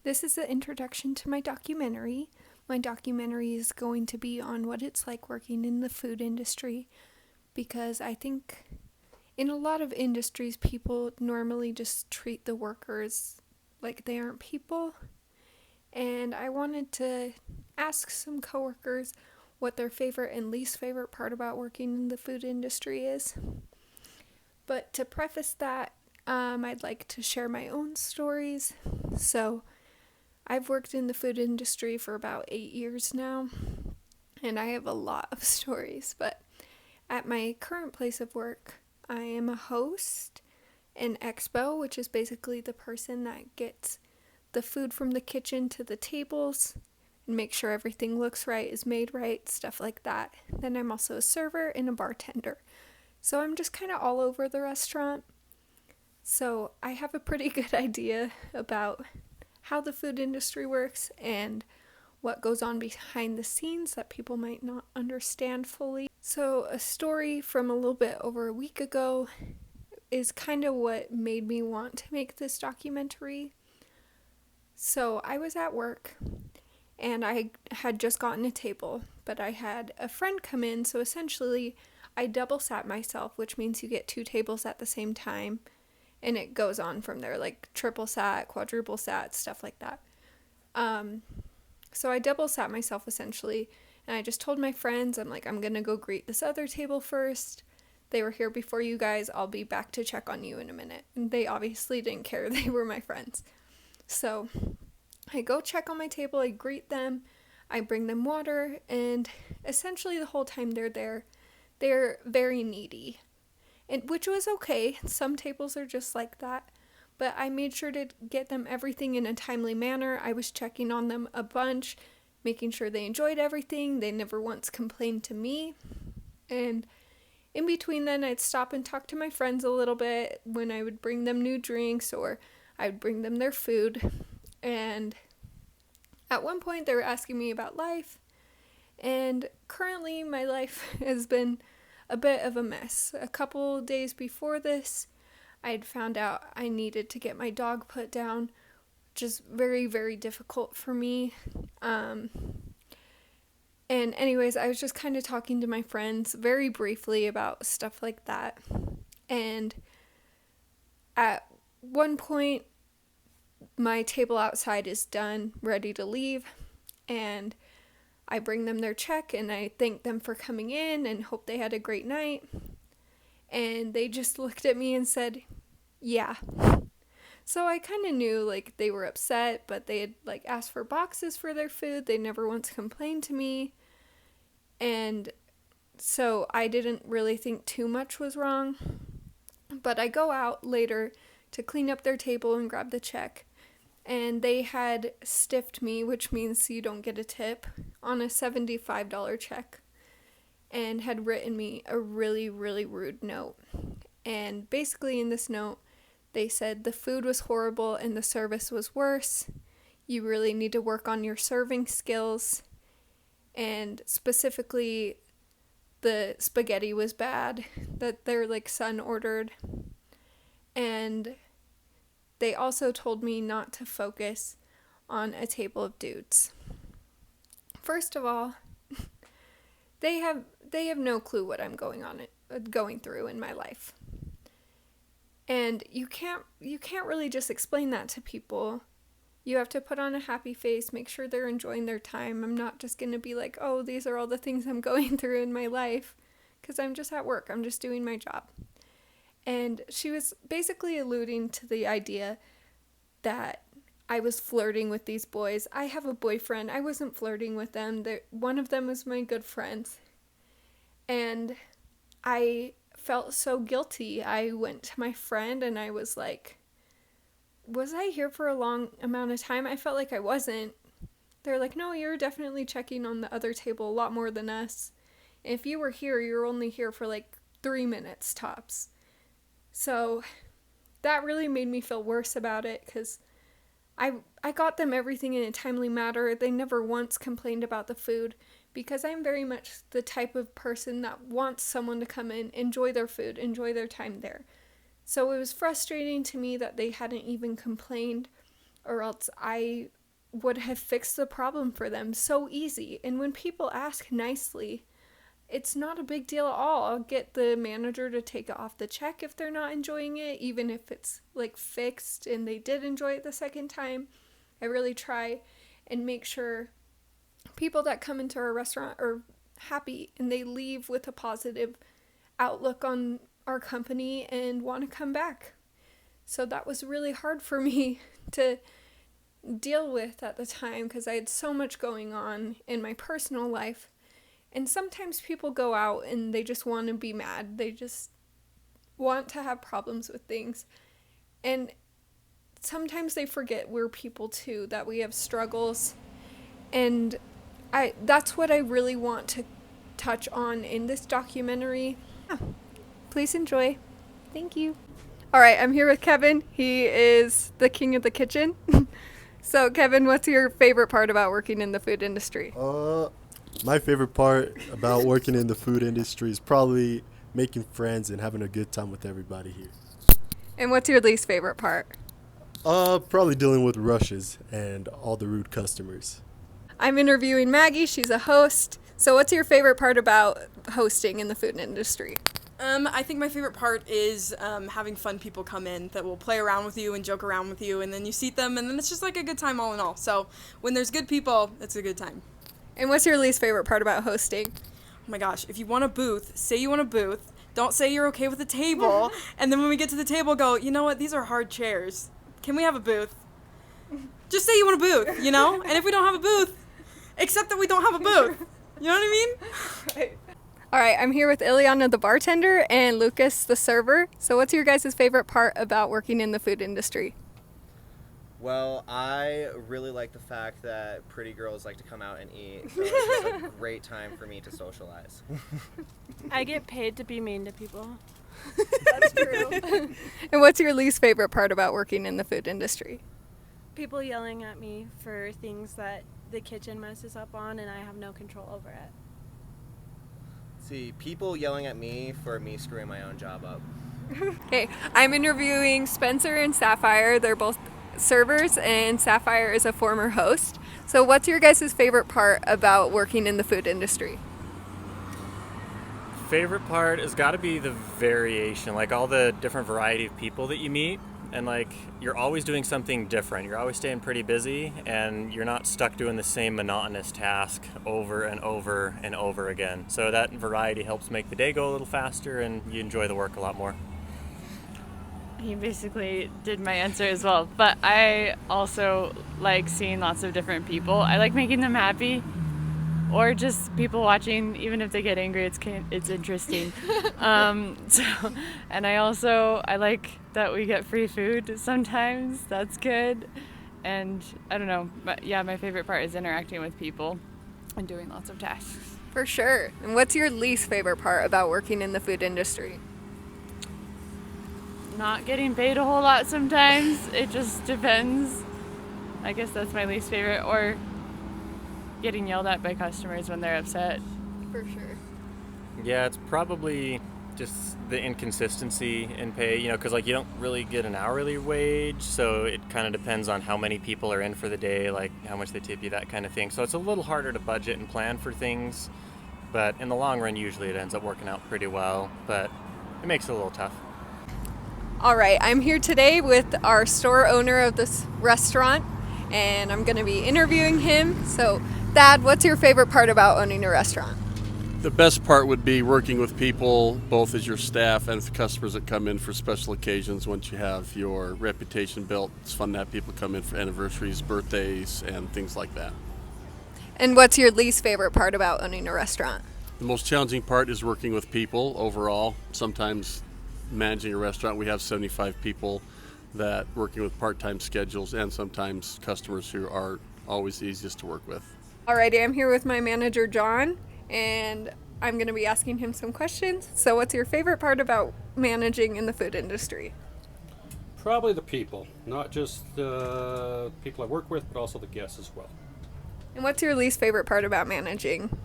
This is the introduction to my documentary. My documentary is going to be on what it's like working in the food industry because I think in a lot of industries, people normally just treat the workers like they aren't people. And I wanted to ask some coworkers what their favorite and least favorite part about working in the food industry is. But to preface that, I'd like to share my own stories. So, I've worked in the food industry for about 8 years now, and I have a lot of stories. But at my current place of work, I am a host in Expo, which is basically the person that gets the food from the kitchen to the tables and make sure everything looks right, is made right, stuff like that. Then I'm also a server and a bartender. So I'm just kind of all over the restaurant. So I have a pretty good idea about how the food industry works and what goes on behind the scenes that people might not understand fully. So a story from a little bit over a week ago is kind of what made me want to make this documentary. So I was at work and I had just gotten a table, but I had a friend come in, so essentially I double sat myself, which means you get 2 tables at the same time, and it goes on from there, like triple sat, quadruple sat, stuff like that. So I double sat myself essentially, and I just told my friends, I'm like, I'm gonna go greet this other table first. They were here before you guys, I'll be back to check on you in a minute. And they obviously didn't care, they were my friends. So I go check on my table, I greet them, I bring them water, and essentially the whole time they're there, they're very needy. And which was okay. Some tables are just like that. But I made sure to get them everything in a timely manner. I was checking on them a bunch, making sure they enjoyed everything. They never once complained to me. And in between then, I'd stop and talk to my friends a little bit when I would bring them new drinks or I would bring them their food. And at one point, they were asking me about life. And currently, my life has been a bit of a mess. A couple days before this, I had found out I needed to get my dog put down, which is very, very difficult for me. And anyways, I was just kind of talking to my friends very briefly about stuff like that. And at one point, my table outside is done, ready to leave, and I bring them their check and I thank them for coming in and hope they had a great night. And they just looked at me and said, yeah. So I kind of knew like they were upset, but they had like asked for boxes for their food. They never once complained to me. And so I didn't really think too much was wrong. But I go out later to clean up their table and grab the check. And they had stiffed me, which means you don't get a tip, on a $75 check, and had written me a really, really rude note. And basically in this note, they said the food was horrible and the service was worse. You really need to work on your serving skills. And specifically, the spaghetti was bad that their son ordered. And they also told me not to focus on a table of dudes. First of all, they have no clue what I'm going through in my life. And you can't really just explain that to people. You have to put on a happy face, make sure they're enjoying their time. I'm not just going to be like, "Oh, these are all the things I'm going through in my life," because I'm just at work. I'm just doing my job. And she was basically alluding to the idea that I was flirting with these boys. I have a boyfriend. I wasn't flirting with them. One of them was my good friend. And I felt so guilty. I went to my friend and I was like, was I here for a long amount of time? I felt like I wasn't. They're like, no, you're definitely checking on the other table a lot more than us. And if you were here, you're only here for 3 minutes tops. So that really made me feel worse about it because I got them everything in a timely manner. They never once complained about the food because I'm very much the type of person that wants someone to come in, enjoy their food, enjoy their time there. So it was frustrating to me that they hadn't even complained or else I would have fixed the problem for them so easy. And when people ask nicely, it's not a big deal at all. I'll get the manager to take it off the check if they're not enjoying it, even if it's like fixed and they did enjoy it the second time. I really try and make sure people that come into our restaurant are happy and they leave with a positive outlook on our company and want to come back. So that was really hard for me to deal with at the time because I had so much going on in my personal life. And sometimes people go out and they just want to be mad. They just want to have problems with things. And sometimes they forget we're people too, that we have struggles. And that's what I really want to touch on in this documentary. Yeah. Please enjoy. Thank you. All right, I'm here with Kevin. He is the king of the kitchen. So, Kevin, what's your favorite part about working in the food industry? My favorite part about working in the food industry is probably making friends and having a good time with everybody here. And what's your least favorite part? Probably dealing with rushes and all the rude customers. I'm interviewing Maggie. She's a host. So what's your favorite part about hosting in the food industry? I think my favorite part is having fun people come in that will play around with you and joke around with you, and then you seat them, and then it's just like a good time all in all. So when there's good people, it's a good time. And what's your least favorite part about hosting? Oh my gosh, if you want a booth, say you want a booth. Don't say you're okay with the table, and then when we get to the table, go, you know what, these are hard chairs. Can we have a booth? Just say you want a booth, you know? And if we don't have a booth, accept that we don't have a booth. You know what I mean? Right. All right, I'm here with Ileana, the bartender, and Lucas, the server. So what's your guys' favorite part about working in the food industry? Well, I really like the fact that pretty girls like to come out and eat, so it's just a great time for me to socialize. I get paid to be mean to people. That's true. And what's your least favorite part about working in the food industry? People yelling at me for things that the kitchen messes up on and I have no control over it. See, people yelling at me for me screwing my own job up. Okay, I'm interviewing Spencer and Sapphire. They're both servers, and Sapphire is a former host. So what's your guys' favorite part about working in the food industry? Favorite part has got to be the variation, like all the different variety of people that you meet, and like you're always doing something different. You're always staying pretty busy, and you're not stuck doing the same monotonous task over and over and over again. So that variety helps make the day go a little faster, and you enjoy the work a lot more. He basically did my answer as well, but I also like seeing lots of different people. I like making them happy, or just people watching, even if they get angry, it's interesting. And I like that we get free food sometimes. That's good. And I don't know, but yeah, my favorite part is interacting with people and doing lots of tasks. For sure. And what's your least favorite part about working in the food industry? Not getting paid a whole lot sometimes. It just depends. I guess that's my least favorite. Or getting yelled at by customers when they're upset. For sure. Yeah, it's probably just the inconsistency in pay, you know, because like you don't really get an hourly wage, so it kind of depends on how many people are in for the day, like how much they tip you, that kind of thing. So it's a little harder to budget and plan for things, but in the long run, usually it ends up working out pretty well, but it makes it a little tough. All right, I'm here today with our store owner of this restaurant, and I'm going to be interviewing him. So, Thad, what's your favorite part about owning a restaurant? The best part would be working with people, both as your staff and the customers that come in for special occasions. Once you have your reputation built, it's fun to have people come in for anniversaries, birthdays, and things like that. And what's your least favorite part about owning a restaurant? The most challenging part is working with people overall. Sometimes managing a restaurant, we have 75 people that working with part-time schedules, and sometimes customers who are always the easiest to work with. Alrighty, I'm here with my manager, John, and I'm going to be asking him some questions. So what's your favorite part about managing in the food industry? Probably the people, not just the people I work with, but also the guests as well. And what's your least favorite part about managing?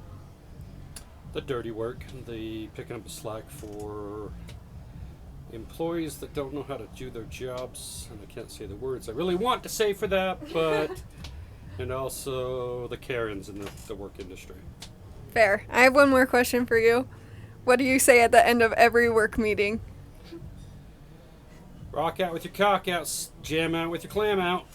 The dirty work, the picking up the slack for employees that don't know how to do their jobs, and I can't say the words I really want to say for that, but and also the Karens in the work industry. Fair. I have one more question for you. What do you say at the end of every work meeting? Rock out with your cock out, jam out with your clam out.